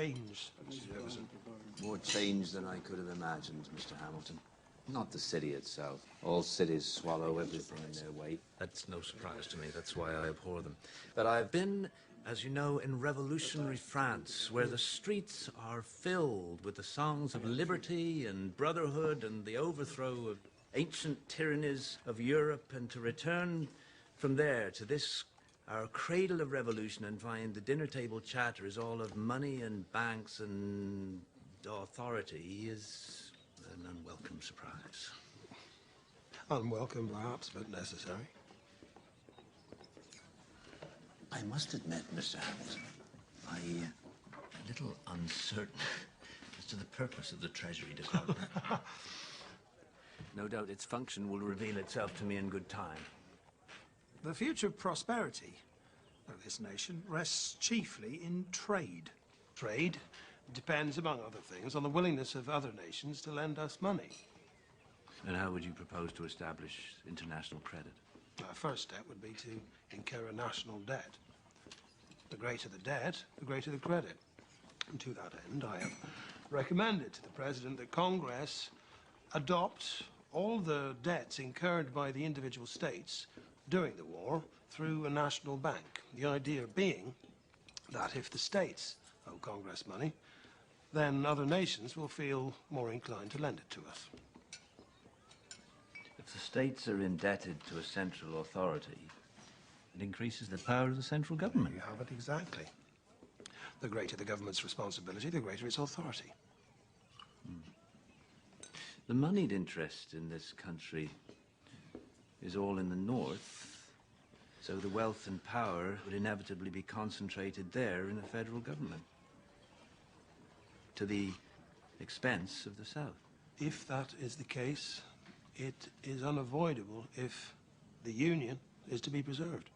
change, Mr. Jefferson. More change than I could have imagined, Mr. Hamilton. Not the city itself. All cities swallow everything in their way. That's no surprise to me. That's why I abhor them. But I've been, as you know, in revolutionary France, where the streets are filled with the songs of liberty and brotherhood and the overthrow of ancient tyrannies of Europe, and to return from there to this, our cradle of revolution, and find the dinner table chatter is all of money and banks and authority is an unwelcome surprise. Unwelcome, perhaps, but necessary. I must admit, Mr. Hamilton, I'm a little uncertain as to the purpose of the Treasury Department. No doubt its function will reveal itself to me in good time. The future prosperity of this nation rests chiefly in trade. Trade depends, among other things, on the willingness of other nations to lend us money. And how would you propose to establish international credit? Our first step would be to incur a national debt. The greater the debt, the greater the credit. And to that end, I have recommended to the President that Congress adopt all the debts incurred by the individual states during the war through a national bank. The idea being that if the states owe Congress money, then other nations will feel more inclined to lend it to us. If the states are indebted to a central authority, it increases the power of the central government. You have it exactly. The greater the government's responsibility, the greater its authority. The moneyed interest in this country is all in the north, so the wealth and power would inevitably be concentrated there in the federal government, to the expense of the south. If that is the case, it is unavoidable if the Union is to be preserved.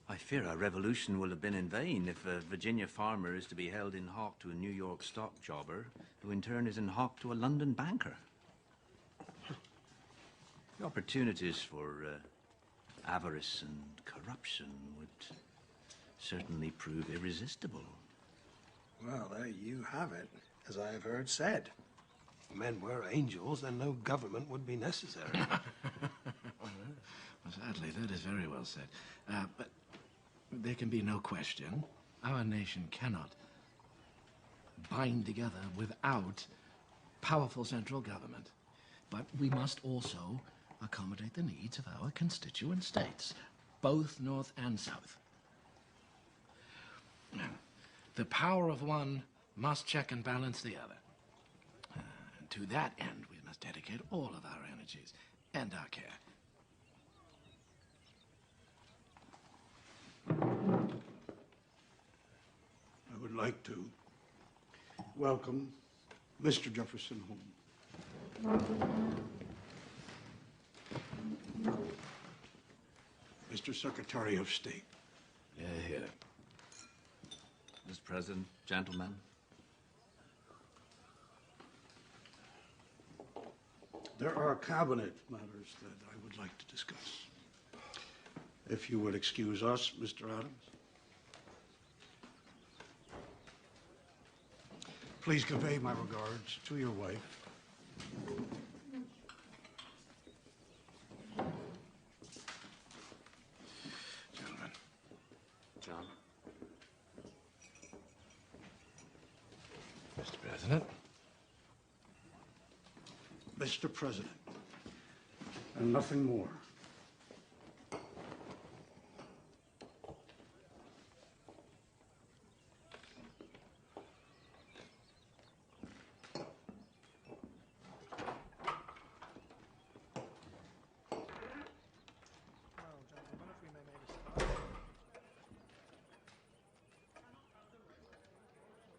I fear our revolution will have been in vain if a Virginia farmer is to be held in hock to a New York stock jobber, who in turn is in hock to a London banker. The opportunities for avarice and corruption would certainly prove irresistible. Well, there you have it, as I have heard said. If men were angels, then no government would be necessary. Well, sadly, that is very well said. But there can be no question. Our nation cannot bind together without powerful central government. But we must also accommodate the needs of our constituent states, both North and South. The power of one must check and balance the other. And to that end, we must dedicate all of our energies and our care. I would like to welcome Mr. Jefferson home. Mr. Secretary of State. Here. Mr. President, gentlemen. There are cabinet matters that I would like to discuss. If you would excuse us, Mr. Adams. Please convey my regards to your wife. Gentlemen. John. Mr. President. Mr. President, and nothing more.